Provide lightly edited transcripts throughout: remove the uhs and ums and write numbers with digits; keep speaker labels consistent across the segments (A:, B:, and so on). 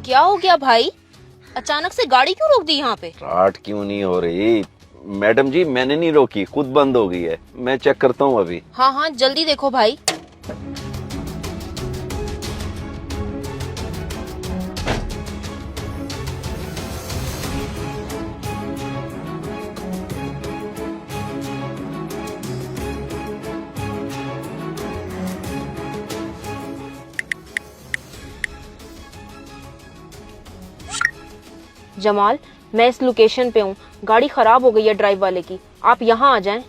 A: क्या हो गया भाई? अचानक से गाड़ी क्यों रोक दी यहाँ पे?
B: स्टार्ट क्यों नहीं हो रही? मैडम जी मैंने नहीं रोकी, खुद बंद हो गई है। मैं चेक करता हूँ अभी।
A: हाँ हाँ जल्दी देखो भाई। जमाल, मैं इस लोकेशन पे हूँ। गाड़ी खराब हो गई है ड्राइव वाले की। आप यहाँ आ जाएं।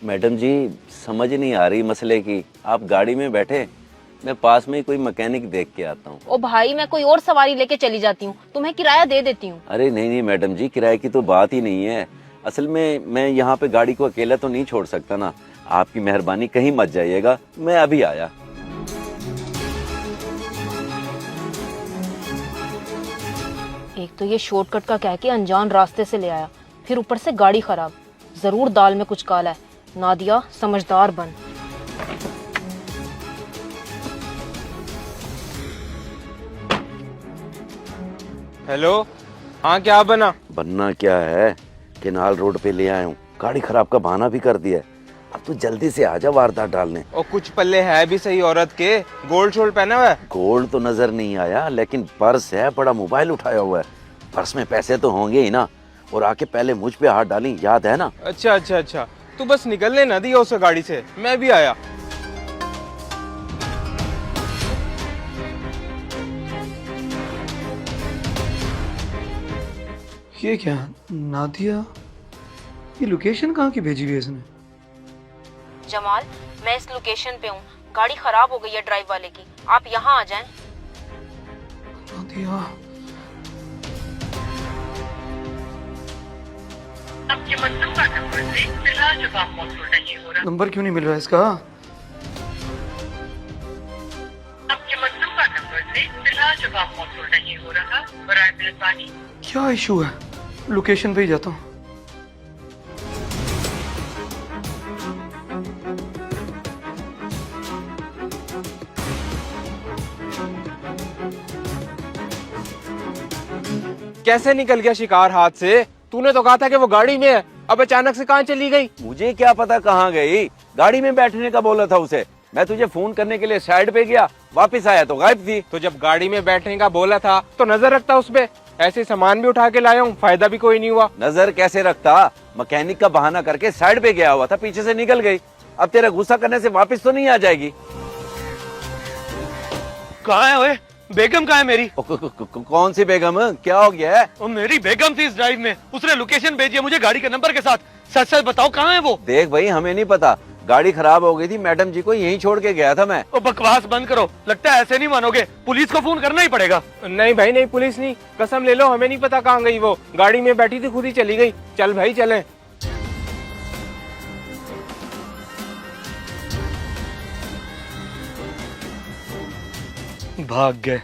B: मैडम जी समझ नहीं आ रही मसले की। आप गाड़ी में बैठे, मैं पास में ही कोई मैकेनिक देख के आता हूँ।
A: ओ भाई, मैं कोई और सवारी लेके चली जाती हूँ, तुम्हें किराया दे देती हूँ।
B: अरे नहीं नहीं मैडम जी, किराए की तो बात ही नहीं है। असल में मैं यहाँ पे गाड़ी को अकेला तो नहीं छोड़ सकता ना। आपकी मेहरबानी, कहीं मत जाइएगा, मैं अभी आया।
A: एक तो ये शॉर्टकट का कह के अनजान रास्ते से ले आया, फिर ऊपर से गाड़ी खराब। जरूर दाल में कुछ काला है। नादिया, समझदार बन।
C: हेलो, हाँ क्या बना?
B: बनना क्या है, केनाल रोड पे ले आया हूँ। गाड़ी खराब का बहाना भी कर दिया है। अब तो जल्दी से आजा वारदात डालने।
C: और कुछ पल्ले है भी सही औरत के। गोल्ड शोल्ड पहना हुआ है?
B: गोल्ड तो नजर नहीं आया, लेकिन पर्स है, बड़ा मोबाइल उठाया हुआ है। पर्स में पैसे तो होंगे ही ना। और आके पहले मुझ पे हाथ डाली, याद है ना?
C: अच्छा अच्छा अच्छा, तू बस निकलने ना दिया उस गाड़ी से, मैं भी आया।
D: ये क्या नादिया, ये लोकेशन कहाँ की भेजी हुई है इसने?
A: जमाल, मैं इस लोकेशन पे हूँ। गाड़ी खराब हो गई है ड्राइव वाले की। आप यहाँ आ जाएं।
D: नादिया,
E: आपके मतलूबा नंबर से फिलहाल जवाब मौसूल नहीं हो रहा।
D: नंबर क्यों नहीं मिल रहा है इसका?
E: आपके मतलूबा नंबर से फिलहाल जवाब मौसूल नहीं हो रहा। बराए मेहरबानी।
D: क्या इशू है? लोकेशन पे ही जाता हूँ।
C: कैसे निकल गया शिकार हाथ से? तूने तो कहा था कि वो गाड़ी में है, अब अचानक से कहाँ चली गई?
B: मुझे क्या पता कहाँ गई। गाड़ी में बैठने का बोला था उसे। मैं तुझे फोन करने के लिए साइड पे गया, वापस आया तो गायब थी।
C: तो जब गाड़ी में बैठने का बोला था तो नजर रखता उस पे। ऐसे सामान भी उठा के लाया हूँ, फायदा भी कोई नहीं हुआ।
B: नजर कैसे रखता? मैकेनिक का बहाना करके साइड पे गया हुआ था, पीछे से निकल गई। अब तेरा गुस्सा करने से वापस तो नहीं आ जाएगी।
F: कहाँ है ओए? बेगम कहाँ है मेरी?
B: कौन सी बेगम? क्या हो गया है?
F: वो मेरी बेगम थी इस ड्राइव में। उसने लोकेशन भेजी है मुझे गाड़ी के नंबर के साथ। सच सच बताओ कहाँ है वो?
B: देख भाई, हमें नहीं पता। गाड़ी खराब हो गई थी, मैडम जी को यहीं छोड़ के गया था मैं।
F: ओ बकवास बंद करो, लगता है ऐसे नहीं मानोगे। पुलिस को फोन करना ही पड़ेगा।
C: नहीं भाई नहीं, पुलिस नहीं, कसम ले लो, हमें नहीं पता कहाँ गई वो। गाड़ी में बैठी थी, खुद ही चली गई। चल भाई चलें।
F: भाग गए,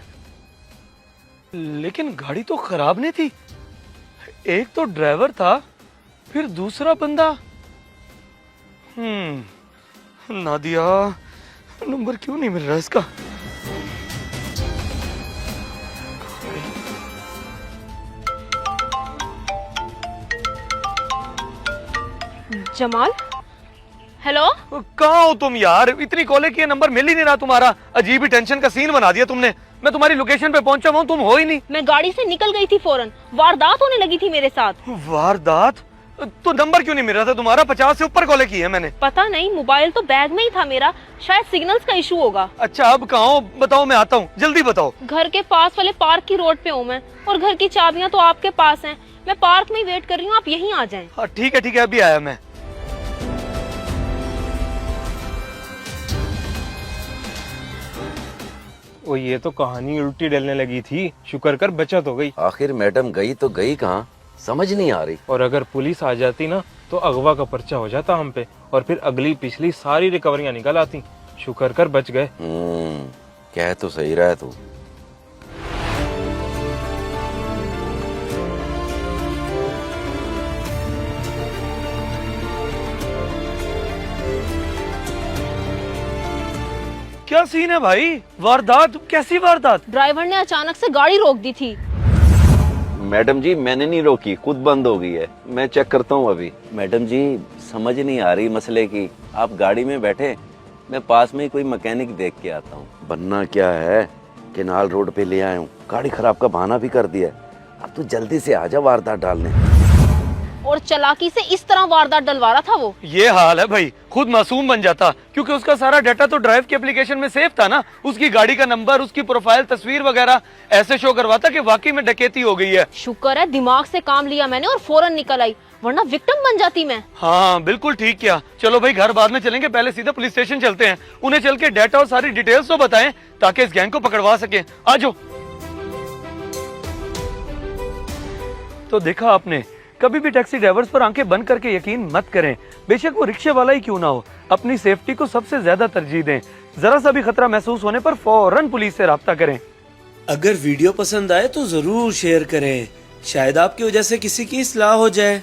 F: लेकिन गाड़ी तो खराब नहीं थी। एक तो ड्राइवर था, फिर दूसरा बंदा। नादिया, नंबर क्यों नहीं मिल रहा इसका?
A: जमाल, हेलो।
F: कहाँ हो तुम यार? इतनी कॉलेज की नंबर मिल ही नहीं रहा तुम्हारा। अजीब ही टेंशन का सीन बना दिया तुमने। मैं तुम्हारी लोकेशन पे पहुंचा हूँ, तुम हो ही नहीं।
A: मैं गाड़ी से निकल गई थी फौरन। वारदात होने लगी थी मेरे साथ।
F: वारदात? तो नंबर क्यों नहीं मिल रहा था तुम्हारा? 50 से ऊपर कॉलेज की है मैंने।
A: पता नहीं, मोबाइल तो बैग में ही था मेरा। शायद सिग्नल्स का इशू होगा।
F: अच्छा अब कहाँ हो? बताओ, मैं आता हूँ, जल्दी बताओ।
A: घर के पास वाले पार्क की रोड पे हूँ मैं, और घर की चाबियां तो आपके पास हैं। मैं पार्क में ही वेट कर रही हूँ, आप यहीं आ जाएं।
F: हाँ ठीक है, अभी आया मैं।
C: ओ ये तो कहानी उल्टी डलने लगी थी। शुक्र कर बचत हो गई।
B: आखिर मैडम गई तो गई कहाँ, समझ नहीं आ रही।
C: और अगर पुलिस आ जाती ना तो अगवा का पर्चा हो जाता हम पे, और फिर अगली पिछली सारी रिकवरियां निकल आती। शुक्र कर बच गए।
B: कह तो सही रहा है तू।
F: क्या सीन है भाई? वारदात? कैसी वारदात?
A: ड्राइवर ने अचानक से गाड़ी रोक दी थी।
B: मैडम जी मैंने नहीं रोकी, खुद बंद हो गई है। मैं चेक करता हूँ अभी। मैडम जी समझ नहीं आ रही मसले की। आप गाड़ी में बैठे, मैं पास में ही कोई मैकेनिक देख के आता हूँ। बनना क्या है, केनाल रोड पे ले आया हूँ, गाड़ी खराब का बहाना भी कर दिया है। अब तो जल्दी से आजा वारदात डालने।
A: और चालाकी से इस तरह वारदात डलवा रहा था वो।
F: ये हाल है भाई, खुद मासूम बन जाता, क्योंकि उसका सारा डाटा तो ड्राइव की एप्लीकेशन में सेव था ना। उसकी गाड़ी का नंबर, उसकी प्रोफाइल, तस्वीर वगैरह ऐसे शो करवाता कि वाकई में डकैती हो गई है।
A: शुक्र है दिमाग से काम लिया मैंने और फौरन निकल आई, वरना विक्टिम बन जाती मैं।
F: हाँ बिल्कुल ठीक किया। चलो भाई घर बाद में चलेंगे, पहले सीधा पुलिस स्टेशन चलते हैं। उन्हें चल के डाटा और सारी डिटेल्स तो बताएं ताकि इस गैंग को पकड़वा सके। आ जाओ। तो देखा आपने, कभी भी टैक्सी ड्राइवर्स पर आंखें बंद करके यकीन मत करें, बेशक वो रिक्शे वाला ही क्यों ना हो। अपनी सेफ्टी को सबसे ज्यादा तरजीह दें। जरा सा भी खतरा महसूस होने पर फौरन पुलिस से राब्ता करें।
G: अगर वीडियो पसंद आए तो जरूर शेयर करें, शायद आपकी वजह से किसी की इस्लाह हो जाए।